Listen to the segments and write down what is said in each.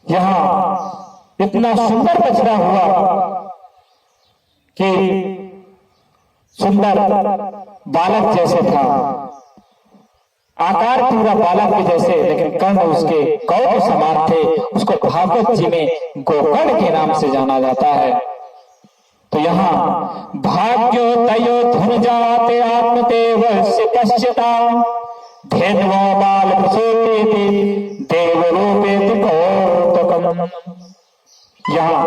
यहाँ इतना सुंदर बछड़ा हुआ कि सुंदर बालक जैसे था, आकार पूरा बालक के जैसे, लेकिन कर्ण उसके कौ के समान थे। उसको भागवत जी में गोकर्ण के नाम से जाना जाता है। तो यहाँ भाग्यो तयो धुन जाते आत्मदेव से पश्यता धेन्वा बाल प्रसूते देव रूपे कौतकम। यहाँ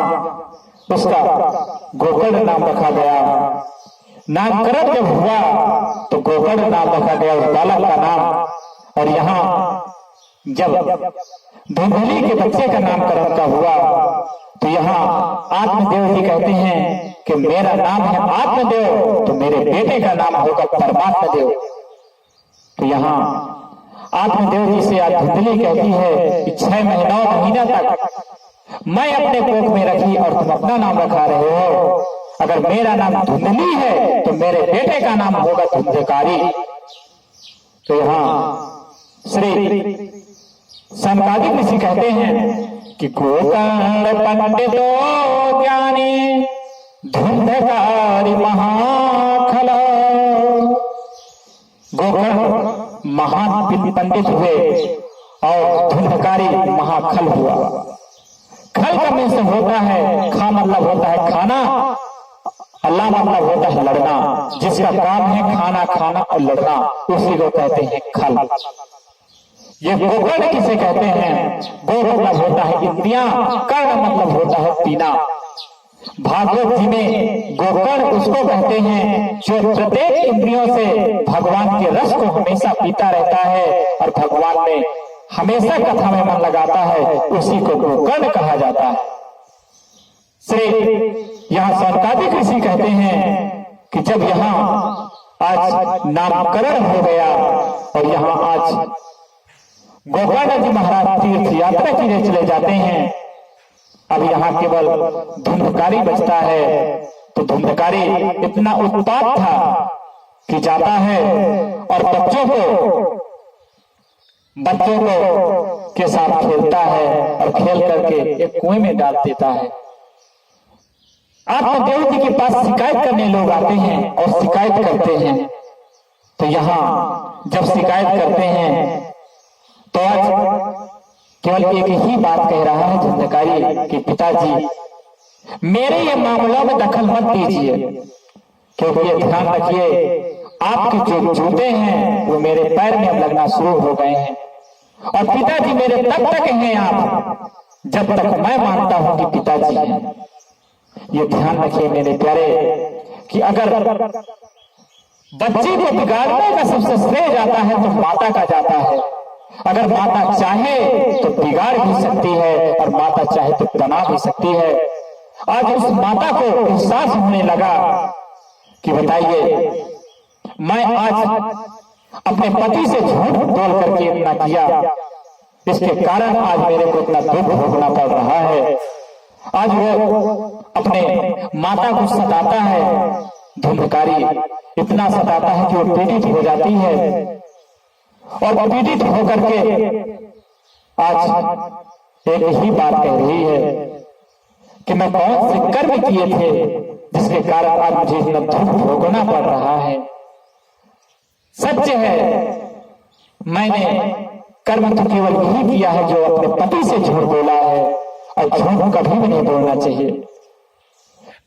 उसका गोकर्ण नाम रखा गया। नामकरण जब हुआ तो गोकर्ण नाम रखा गया उस बालक का नाम। और यहाँ जब धुंधली के बच्चे का नामकरण का हुआ तो यहाँ आत्मदेव जी कहते हैं कि मेरा नाम है आत्मदेव, तो मेरे बेटे का नाम होगा परमात्मा देव। तो यहाँ आत्मदेव जी से आज धुंधली कहती है कि 6 महीना तक मैं अपने कोख में रखी और तुम अपना नाम रखा रहे हो। अगर मेरा नाम धुंधली है तो मेरे बेटे का नाम होगा धुंधकारी। तो यहाँ श्री सनकादिक ऋषि कहते हैं कि गोकर्ण पंडितो ज्ञानी धुंधकारी महाखल। गोकर्ण महान पंडित हुए और धुंधकारी महाखल हुआ। खल का मीन्स होता है, खा मतलब होता है खाना, अल्लाह मतलब होता है लड़ना। जिसका काम है खाना खाना और लड़ना, उसी को कहते हैं खल। ये गोकर्ण किसे कहते हैं? गो मतलब होता है इंद्रियां, कर्ण मतलब होता है पीना। भागवत जी में गोकर्ण उसको कहते हैं जो प्रत्येक इंद्रियों से भगवान के रस को हमेशा पीता रहता है और भगवान में हमेशा कथा में मन लगाता है, उसी को गोकर्ण कहा जाता है। श्री यहाँ सनकादिक ऋषि कहते हैं कि जब यहाँ आज नामकरण हो गया और यहाँ आज गोकर्ण जी महाराज तीर्थ यात्रा के लिए चले जाते हैं, अब यहाँ केवल धुंधकारी बचता है। तो धुंधकारी इतना उत्पात था कि जाता है और बच्चों को के साथ खेलता है और खेल करके एक कुएं में डाल देता है। आत्मदेव जी के पास शिकायत करने लोग आते हैं और शिकायत करते हैं। तो यहाँ जब शिकायत करते हैं तो आज केवल एक ही बात कह रहा है धुंधकारी कि पिताजी मेरे ये मामलों में दखल मत दीजिए, क्योंकि ये ध्यान रखिए आपके जो जूते हैं वो मेरे पैर में अब लगना शुरू हो गए हैं। और पिताजी मेरे तब तक हैं आप जब तक मैं मानता हूं कि पिताजी हैं। ये ध्यान रखिए मेरे प्यारे कि अगर बच्चे को बिगाड़ने का सबसे श्रेय जाता है तो माता का जाता है। अगर माता चाहे तो बिगाड़ भी सकती है और माता चाहे तो बना भी सकती है। आज उस माता को एहसास होने लगा कि बताइए मैं आज अपने पति से झूठ बोल करके इतना किया, इसके कारण आज मेरे को इतना दुख भोगना पड़ रहा है। आज वो अपने माता को सताता है, धुंधकारी इतना सताता है कि वो पीड़ित हो जाती है और पीड़ित होकर के आज एक ही बात कह रही है कि मैं कौन से कर्म किए थे जिसके कारण आज मुझे इतना दुख भोगना पड़ रहा है। सच है मैंने कर्म तो केवल यही किया है जो अपने पति से झूठ बोला है, और झूठ कभी भी नहीं बोलना चाहिए।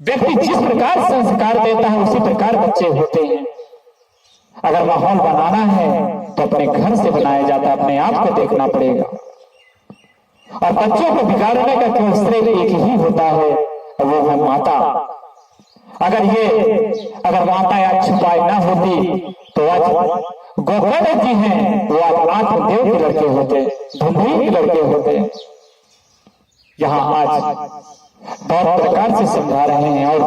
व्यक्ति जिस प्रकार संस्कार देता है उसी प्रकार बच्चे होते हैं। अगर माहौल बनाना है तो अपने घर से बनाया जाता है, अपने आप को देखना पड़ेगा। और बच्चों को बिगाड़ने का केवल श्रेय एक ही होता है और वो है माता। अगर माता आज छुपाई ना होती तो आज गोकर्ण जी हैं वो आज आत्मदेव के लड़के होते, धुंधली के लड़के होते। यहाँ आज बहुत प्रकार से समझा रहे हैं और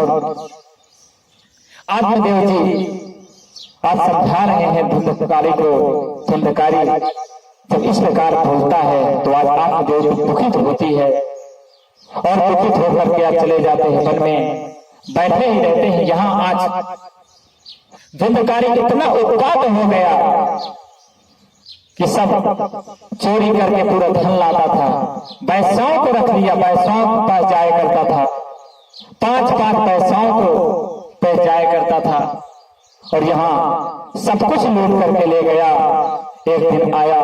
आत्मदेव जी आज समझा रहे हैं धुंधकारी को। धुंधकारी जब इस प्रकार बोलता है तो आज आत्मदेव जी दुखित होती है और दुखित होकर के आज चले जाते हैं, वन में बैठे ही रहते हैं। यहाँ आज धुंधकारी इतना उत्पात हो गया कि सब चोरी करके पूरा धन लाता पैसाओं को रख लिया, पैसाओं के पास जाया करता था, 5-5 पैसाओं को पे जाया करता था और यहाँ सब कुछ लूट करके ले गया। एक दिन आया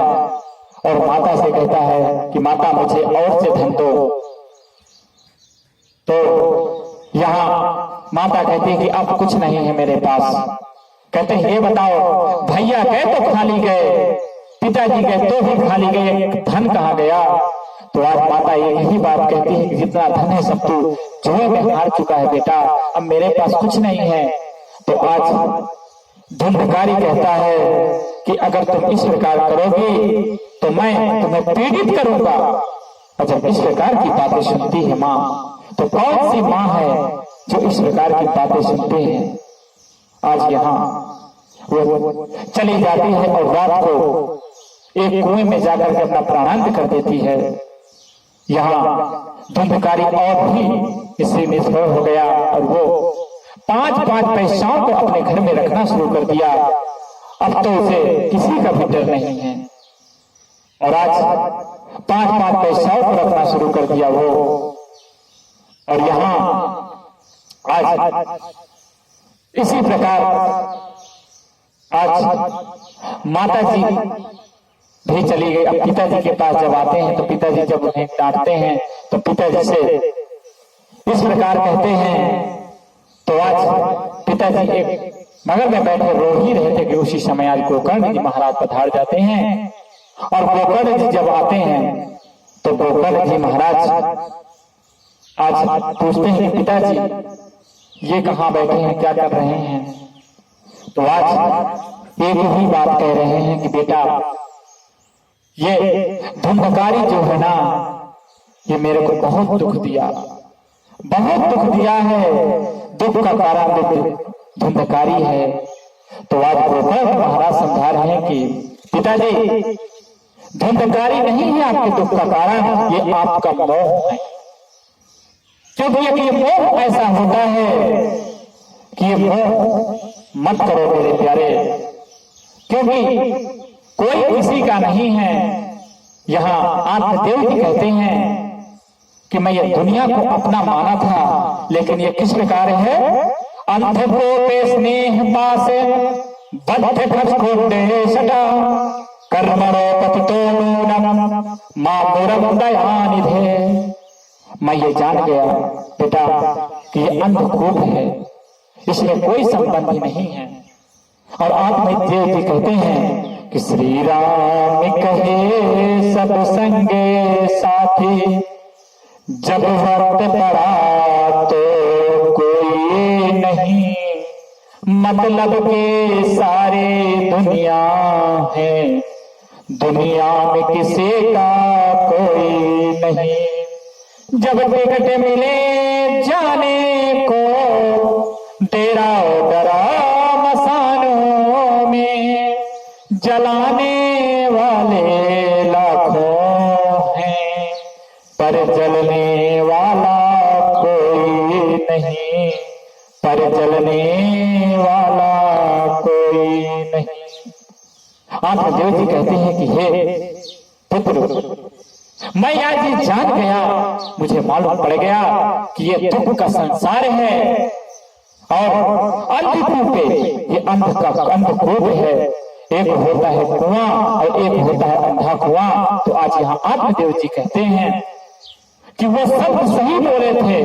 और माता से कहता है कि माता मुझे और से धन दो। तो यहाँ माता कहती है कि अब कुछ नहीं है मेरे पास। कहते हैं ये बताओ, भैया गए तो खाली गए, पिताजी गए तो भी खाली गए, धन कहाँ गया? तो आज माता यही बात कहती है कि जितना धन है सब तू जुए में हार चुका है बेटा, अब मेरे पास कुछ नहीं है। तो आज धुंधकारी कहता है कि अगर तुम इस प्रकार करोगी तो मैं तुम्हें पीड़ित करूंगा। और जब इस प्रकार की बातें सुनती है माँ, तो कौन सी माँ है जो इस प्रकार की बातें सुनती है? आज यहाँ वो चली जाती है और रात को एक कुएं में जाकर के अपना प्राणांत कर देती है। यहाँ धुंधकारी और भी इससे निर्भर हो गया और वो 5-5 पैसाओं को अपने घर में रखना शुरू कर दिया। अब तो उसे किसी का भी डर नहीं है और आज 5-5 पैसाओं को रखना शुरू कर दिया वो। और यहाँ आज इसी प्रकार आज माता जी भी चली गई। अब पिताजी के पास जब आते हैं तो पिताजी जब उन्हें डांटते हैं तो पिताजी से इस प्रकार कहते हैं। तो आज पिताजी एक नगर में बैठे रो ही रहे थे कि उसी समय आज गोकर्ण जी महाराज पधार जाते हैं। और गोकर्ण जी जब आते हैं तो गोकर्ण जी महाराज आज पूछते हैं कि पिताजी ये कहाँ बैठे हैं, क्या कर रहे हैं? तो आज एक ही बात कह रहे हैं कि बेटा ये धुंधकारी जो है ना, ये मेरे को बहुत दुख दिया, बहुत दुख दिया है। दुख का कारण धुंधकारी है। तो आज गोकर्ण महाराज समझा रहे हैं कि पिताजी धुंधकारी नहीं है आपके दुख का कारण, ये आपका मोह है। क्योंकि ये मोह ऐसा होता है कि ये मोह मत करो मेरे प्यारे, क्योंकि कोई किसी का नहीं है। यहाँ आत्मदेव जी कहते हैं कि मैं ये दुनिया को अपना माना था, लेकिन ये किस प्रकार है? अंध को स्नेह पास बद्ध खस को देशटा कर्मणो पतितो नूनम मामुरम दयानिधे। मैं ये जान गया बेटा कि ये अंधकूप है, इसमें कोई संबंध नहीं है। और आत्मदेव जी कहते हैं कि श्री राम कहे सब संगे साथी, जब वक्त पड़ा तो कोई नहीं, मतलब के सारे दुनिया है, दुनिया में किसी का कोई नहीं। जब टिकट मिले जाने को तेरा डरा मसानों में, जलाने वाले लाखों हैं पर जलने वाला कोई नहीं, पर जलने वाला कोई नहीं। आत्मदेव जी कहते हैं कि हे पुत्र, मैं आज ये जान गया, मुझे मालूम पड़ गया कि ये दुख का संसार है और अंधकूप है, ये अंधकूप है। एक होता है कुआं और एक होता है अंधा कुआं। तो आज यहाँ आत्मदेव जी कहते हैं कि वो सब सही बोले थे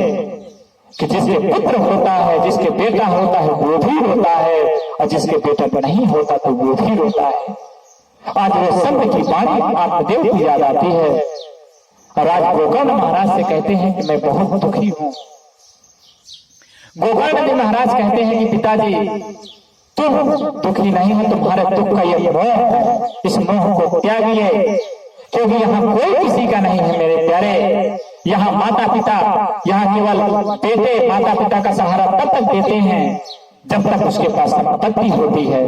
कि जिसके पुत्र होता है, जिसके बेटा होता है वो भी रोता है, और जिसके बेटा नहीं होता तो वो भी रोता है। आज वो संत की वाणी आत्मदेव की याद आती है और आज गोकर्ण महाराज से कहते हैं कि मैं बहुत दुखी हूँ। गोकर्ण जी महाराज कहते हैं कि पिताजी तुम दुखी नहीं हो, तुम्हारे दुख का ये मोह है, इस मोह को त्यागिए, क्योंकि यहाँ कोई किसी का नहीं है मेरे प्यारे। यहाँ माता पिता, यहाँ केवल बेटे माता पिता का सहारा तब तक देते हैं जब तक उसके पास संपत्ति होती है,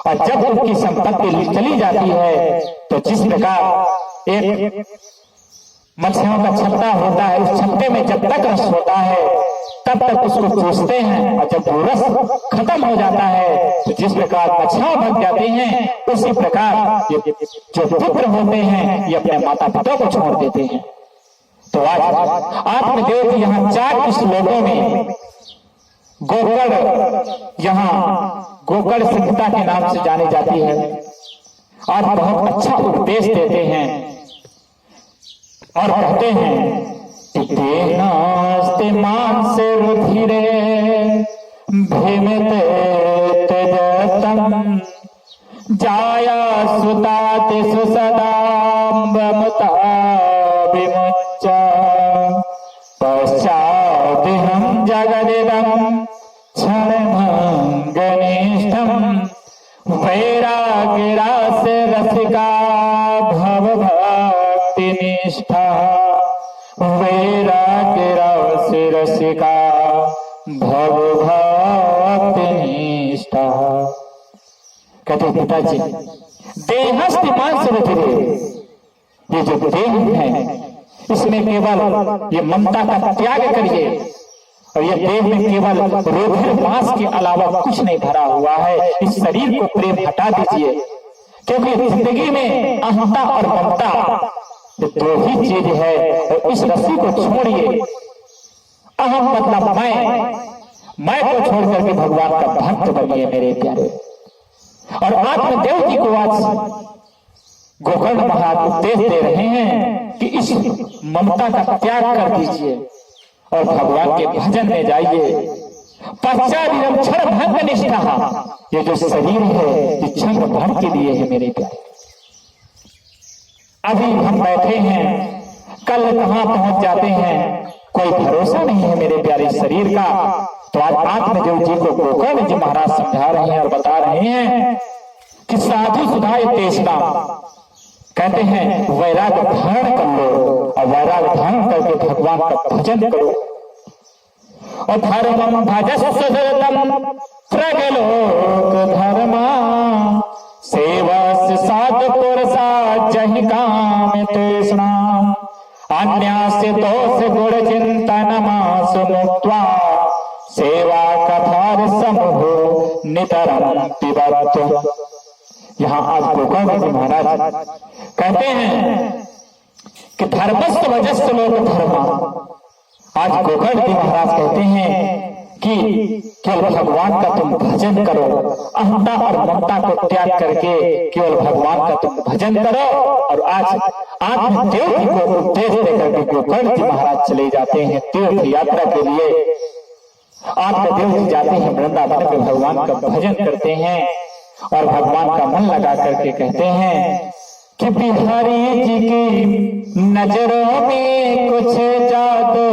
और जब उनकी संपत्ति चली जाती है तो जिस प्रकार एक मछलियों का छत्ता होता है, उस छत्ते में जब तक रस होता है तब तक उसको चूसते हैं, और जब वो रस खत्म हो जाता है तो जिस प्रकार मछलियां भग जाती हैं, उसी प्रकार ये जो पुत्र होते हैं ये अपने माता पिता को छोड़ देते हैं। तो आज आत्मदेव जी यहाँ 4 श्लोकों में गोकर्ण, यहाँ गोकर्ण संहिता के नाम से जानी जाती है, आज बहुत अच्छा उपदेश देते हैं और कहते हैं तेनास्ते मांसे रुधिरे भीमिते तेजतम जाया सुताति सुसदाम्बमता विमुच्य पश्चादिहं जगदिदं क्षणभङ्गनिष्ठं वैराग्यरास्य रसिका भवभक्तिनिष्ठा वैराग्यरास्य रसिका भवभक्तिनिष्ठा। कहते पिताजी देहस्ति मांस रुधिरे, ये जो देह है इसमें केवल ये ममता का त्याग करिए और ये देह में केवल रुधिर मांस के अलावा कुछ नहीं भरा हुआ है। इस शरीर को प्रेम हटा दीजिए, क्योंकि जिंदगी में अहंता और ममता ये 2 ही चीज है। और इस रस्सी को छोड़िए, अहम मतलब मैं को छोड़ करके भगवान का भक्त बनिए मेरे प्यारे। और आत्मदेव जी को आज गोकर्ण महाराज उपदेश दे रहे हैं कि इस ममता का त्याग कर दीजिए और भगवान के भजन में जाइए। पश्चात क्षण भंग निष्ठा, ये जो शरीर है ये क्षण भंग के लिए है मेरे प्यारे। अभी हम बैठे हैं, कल कहां पहुंच जाते हैं कोई भरोसा नहीं है मेरे प्यारे शरीर का। तो आज आत्मदेव जी को गोकर्ण जी महाराज समझा रहे हैं और बता रहे हैं कि साधु सुधाय तेषणा, कहते हैं वैराग्य धारण कर लो और वैराग्य धारण करके भगवान का भजन करो। और धर्मम भजस्व प्रगलोक धर्मा सेवा साध पुरुषा जहि काम तृष्णा अन्यास्य दोष गुण चिंतन मास मुक्त्वा सेवा कथार समूह नितरम पिबत। यहाँ आज गोकर्ण जी महाराज कहते हैं कि धर्मस्थ वजस्थ लोक धर्मा। आज गोकर्ण जी महाराज कहते हैं कि केवल भगवान का तुम भजन करो, अहंता और ममता को त्याग करके केवल भगवान का तुम भजन करो। और आज आत्मदेव जी को उपदेश देकर के गोकर्ण जी महाराज चले जाते हैं तीर्थ यात्रा के लिए। आत्मदेव जी जाते हैं वृंदावन में, भगवान का भजन करते हैं और भगवान का मन लगा करके कहते हैं कि बिहारी जी की नजरों में कुछ जादू,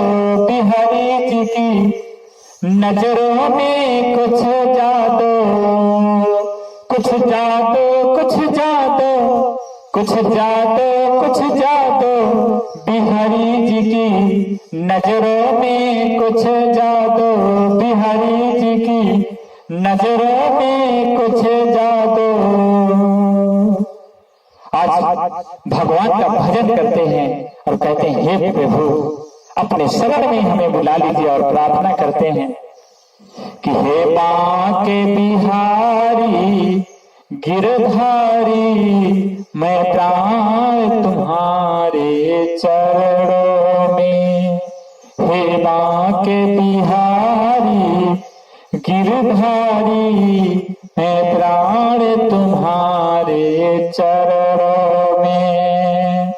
बिहारी जी की नजरों में कुछ जादू, कुछ जादू, कुछ जादू, कुछ जादू, कुछ जादू, बिहारी जी की नजरों में कुछ जादू, बिहारी जी की नजरों में कुछ जादू। आज भगवान का भजन करते हैं और कहते हैं हे प्रभु अपने शरण में हमें बुला लीजिए। और प्रार्थना करते हैं कि हे बांके बिहारी गिरधारी मैं प्राण तुम्हारे चरणों में। हे बांके बिहारी गिरधारी मैं प्राण तुम्हारे चरणों में।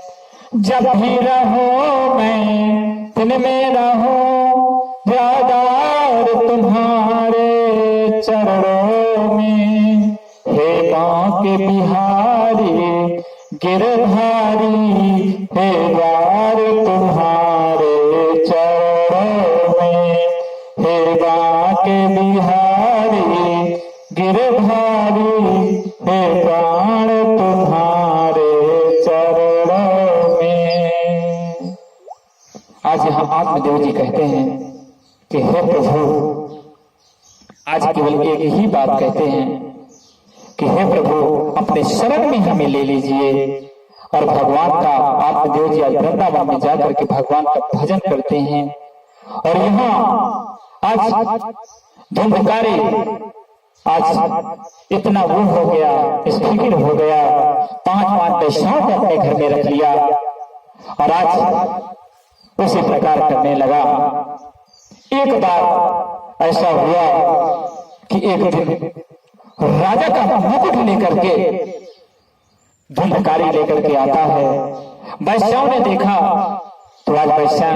जब भी रहो मैं दिन में रहो व्यादार तुम्हारे चरणों में। हे बांके बिहारी गिरधारी हे द्वार तुम्हारे चरणों में। हे बांके बिहारी गिरधारी हे प्राण तुम्हारे चरणों में। आज यहाँ आत्मदेव जी कहते हैं कि हे प्रभु, आज केवल एक ही बात कहते हैं कि हे प्रभु अपने शरण में हमें ले लीजिए। और भगवान का आत्मदेव जी आज वृंदावन में जाकर के भगवान का भजन करते हैं। और यहाँ आज धुंधकारी आज इतना वो हो गया, इस फिक्र हो गया, 5 वैश्याओं को अपने घर में रख लिया। और आज उसी प्रकार करने लगा। एक बार ऐसा हुआ कि एक दिन राजा का मुकुट लेकर के धुंधकारी लेकर के आता है। वैश्याओं ने देखा तो आज वैश्या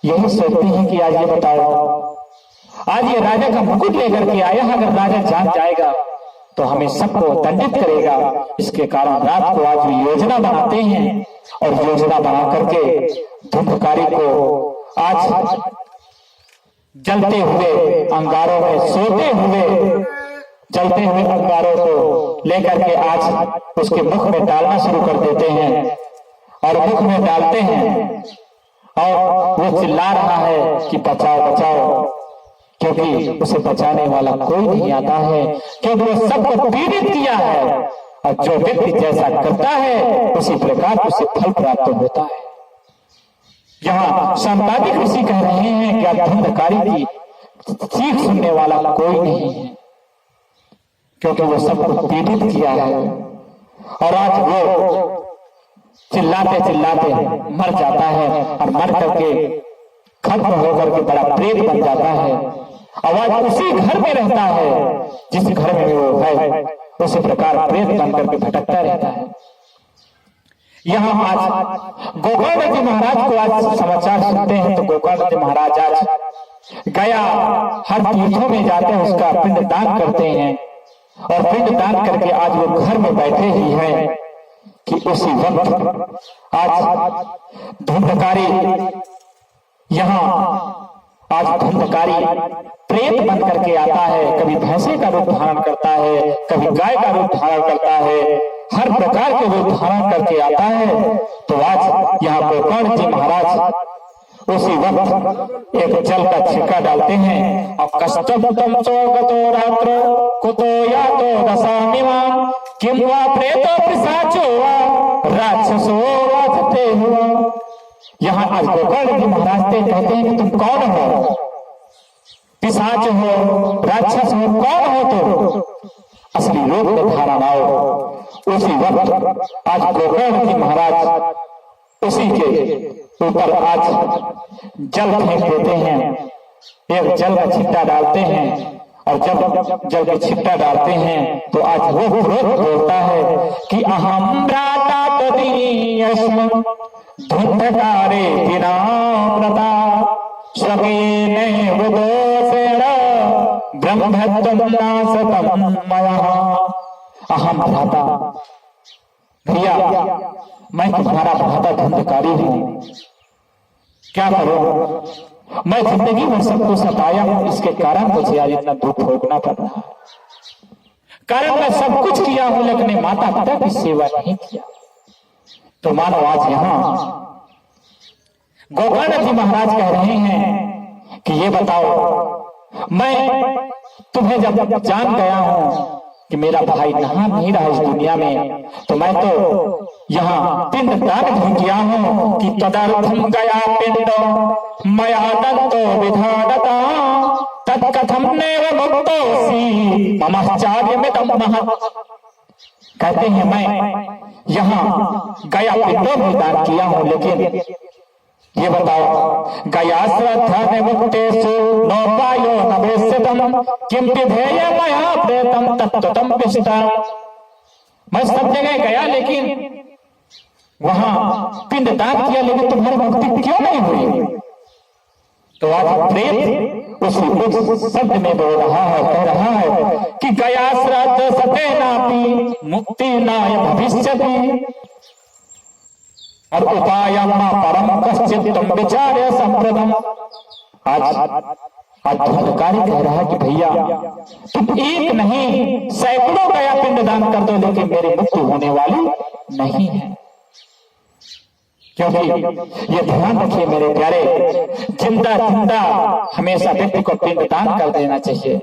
यही सोचती है कि आज ये बताओ, आज ये राजा का मुकुट लेकर के आया, अगर राजा जान जाएगा तो हमें सबको दंडित करेगा। इसके कारण रात को आज भी योजना बनाते हैं और योजना बना करके धुंधकारी को आज जलते हुए अंगारों में सोते हुए जलते हुए अंगारों को लेकर के आज उसके मुख में डालना शुरू कर देते हैं और मुख में डालते हैं और वो चिल्ला रहा है कि बचाओ बचाओ, क्योंकि उसे बचाने वाला कोई नहीं आता है, क्योंकि वो सबको पीड़ित किया है और जो व्यक्ति जैसा करता है उसी प्रकार उसे फल प्राप्त होता है। यहाँ संतादिक ऋषि कह रहे हैं कि आज धुंधकारी की चीख सुनने वाला कोई नहीं है, क्योंकि वो सबको पीड़ित किया है और आज वो चिल्लाते चिल्लाते मर जाता है और मर करके खत्म होकर के बड़ा प्रेत बन जाता है। और आज उसी घर में रहता है जिस घर में वो है, उसी प्रकार प्रेत बन करके भटकता रहता है। यहाँ आज गोकर्ण जी महाराज को आज समाचार सुनते हैं तो गोकर्ण जी महाराज आज गया हर तीर्थों में जाते हैं, उसका पिंड दान करते हैं और पिंड दान करके आज वो घर में बैठे ही हैं कि उसी वक्त आज धुंधकारी यहाँ आज धुंधकारी प्रेत बन करके आता है, कभी भैंसे का रूप धारण करता है, कभी गाय का रूप धारण करता है, हर प्रकार के रूप धारण करके आता है। तो आज यहाँ गोकर्ण जी महाराज उसी वक्त एक जल का छिड़का डालते हैं और कष्टम तम चोगतो रात्रो कुतो यातो दशामिमां किम वा प्रेतो पिशाचो वा राक्षसो वाधते हुआ। यहाँ आज गोकर्ण जी महाराज कहते हैं कि तुम कौन हो, पिशाच हो, राक्षस हो, कौन हो तो असली रूप में धारण आओ। उसी वक्त आज गोकर्ण जी महाराज उसी के ऊपर आज जल फेंक देते हैं, एक जल का छिट्टा डालते हैं और जब जल का छिट्टा डालते हैं तो आज वो क्रोध बोलता है कि अहम भ्राता तदीयस्म धुंधकारे विनाम्रता स्वकीने वदोषेण ब्रह्मत्वं नाशतम मया। अहम भ्राता, भैया मैं तुम्हारा भ्राता धुंधकारी हूँ, क्या करूं, मैं जिंदगी में सबको सताया हूं, इसके कारण मुझे आज इतना दुख भोगना पड़ रहा है। कारण मैं सब कुछ किया हूं लेकिन माता पिता की सेवा नहीं किया। तो मानो आज यहाँ गोकर्ण जी महाराज कह रहे हैं कि ये बताओ, मैं तुम्हें जब जान गया हूं कि मेरा भाई नहीं रहा इस दुनिया में, तो मैं तो यहाँ पिंड दान भी किया हूँ कि तदर्थम गया पिंड मया दत्तो विधानता तत्कथम नेव मुक्तोऽसि ममश्चार्य में तम महत्। कहते हैं मैं यहाँ गया पिंडों में दान किया हूँ, लेकिन ये बताओ गया श्रद्धा ने मुक्तेषु नोपायो नवेश्यतम किम विधेय मया प्रेतम तत्त्वतम पिष्टा। मैं सब जगह गया लेकिन वहां पिंड दान किया, लेकिन तुम्हारी मुक्ति क्यों नहीं हुई। तो आज प्रेत उस शब्द में बोल रहा है, कह रहा है कि गया श्रद्ध सतेनापि मुक्ति नाय भविष्यति और उपायम परम कश्चित तुम विचार्य संप्रदम। आज धुंधकारी कह रहा है कि भैया तुम एक नहीं सैकड़ों गया पिंड दान कर दो, लेकिन मेरी मुक्ति होने वाली नहीं है। क्योंकि ये ध्यान रखिए मेरे प्यारे, जिंदा जिंदा हमेशा व्यक्ति को पिंड दान कर देना चाहिए।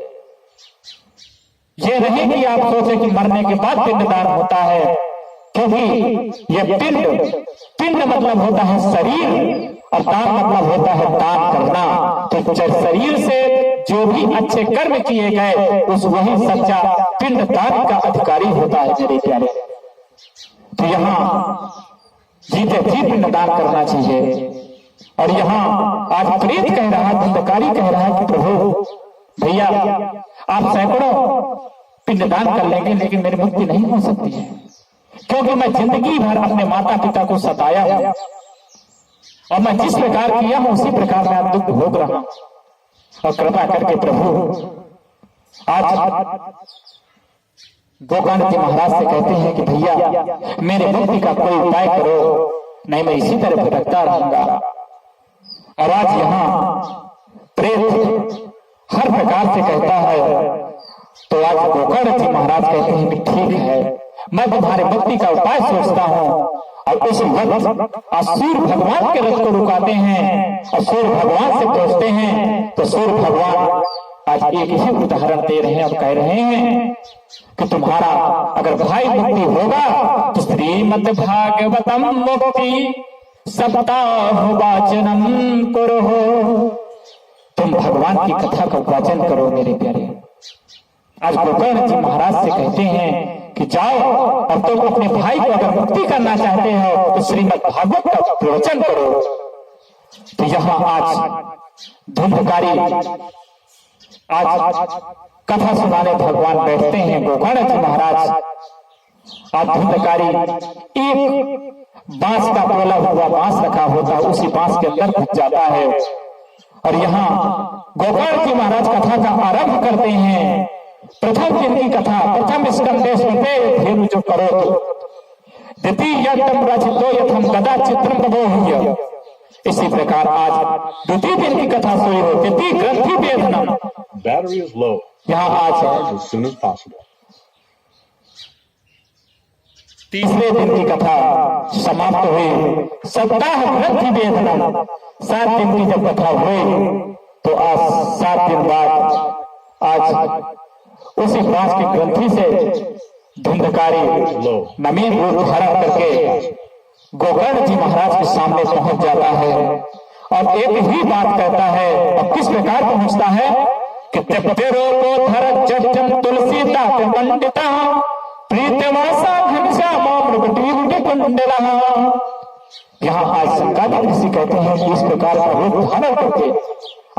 ये नहीं कि आप सोचे कि मरने के बाद पिंड दान होता है, क्योंकि ये पिंड मतलब होता है शरीर और दान मतलब होता है दान करना। तो शरीर से जो भी अच्छे कर्म किए गए उस वही सच्चा पिंड दान का अधिकारी होता है मेरे प्यारे। तो यहाँ जीते जी पिंड दान करना चाहिए और यहाँ आज प्रेत कह रहा है, धंधकारी कह रहा है कि प्रभु भैया आप सैकड़ों पिंडदान कर लेंगे लेकिन मेरी मुक्ति नहीं हो सकती है, क्योंकि मैं जिंदगी भर अपने माता पिता को सताया हूं और मैं जिस प्रकार किया हूं उसी प्रकार मैं दुख भोग रहा हूं। और कृपा करके प्रभु आज गोकर्ण जी महाराज से कहते हैं कि भैया मेरे मुक्ति का कोई उपाय करो, नहीं मैं इसी तरह भटकता रहूंगा। और आज यहाँ प्रेत हर प्रकार से कहता है, तो आज गोकर्ण जी महाराज कहते हैं कि ठीक है, मैं तुम्हारे मुक्ति का उपाय सोचता हूँ। और उस वक्त असुर भगवान के रथ को रुकाते हैं और सूर्य भगवान से पूछते हैं, तो सूर्य भगवान आज एक ही उदाहरण दे रहे हैं और कह रहे हैं कि तुम्हारा अगर भाई मुक्ति होगा तो श्रीमद् भागवतम मुक्ति सप्ताह वाचनम करो, तुम भगवान की कथा का वाचन करो मेरे प्यारे। आज गोकर्ण जी महाराज से कहते हैं कि जाओ और तुम अपने भाई को अगर मुक्ति करना चाहते हो तो श्रीमद् भागवत का प्रवचन करो। तो यहाँ आज धुंधकारी आज कथा सुनाने भगवान बैठते हैं गोकर्ण जी महाराज। आज धुंधकारी एक बांस का बोला हुआ बांस रखा होता है, उसी बांस के अंदर घुस जाता है। और यहाँ गोकर्ण जी महाराज कथा का आरंभ करते हैं। प्रथम दिन की कथा, प्रथम स्कंदे धेनु जो करो द्वितीय रचितो यथम गदा चित्रम प्रभो। इसी प्रकार आज द्वितीय दिन की कथा सोई हो, द्वितीय ग्रंथि वेदनम बैटरी इज लो, यहाँ आज as soon as possible. तीसरे दिन की कथा समाप्त हुई, सप्ताह ग्रंथि वेदनम। 7 दिन की जब कथा हुई तो आज 7 दिन बाद आज उसी बांस की ग्रंथि से धुंधकारी नवीन रूप धारण करके गोकर्ण जी महाराज के सामने पहुंच जाता है और एक ही बात कहता है। और किस प्रकार पहुंचता है कि तेरो को धर जटम तुलसीता पंडिता प्रीतवासा घनश्याम मृगटी कुंडला। यहाँ आज संगादी ऋषि कहते हैं कि इस प्रकार का रूप धारण करके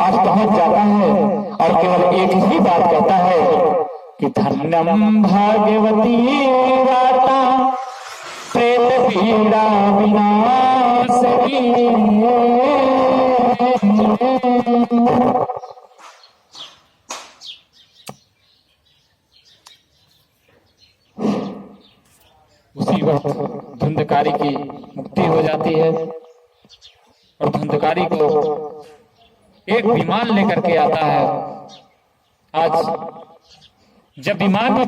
आज पहुंच जाता है और केवल एक ही बात कहता है कि धन्यम भाग्यवती वार्ता प्रेत पीड़ा विनाशनी। उसी वक्त धुंधकारी की मुक्ति हो जाती है और धुंधकारी को एक विमान लेकर के आता है। आज जब विमान में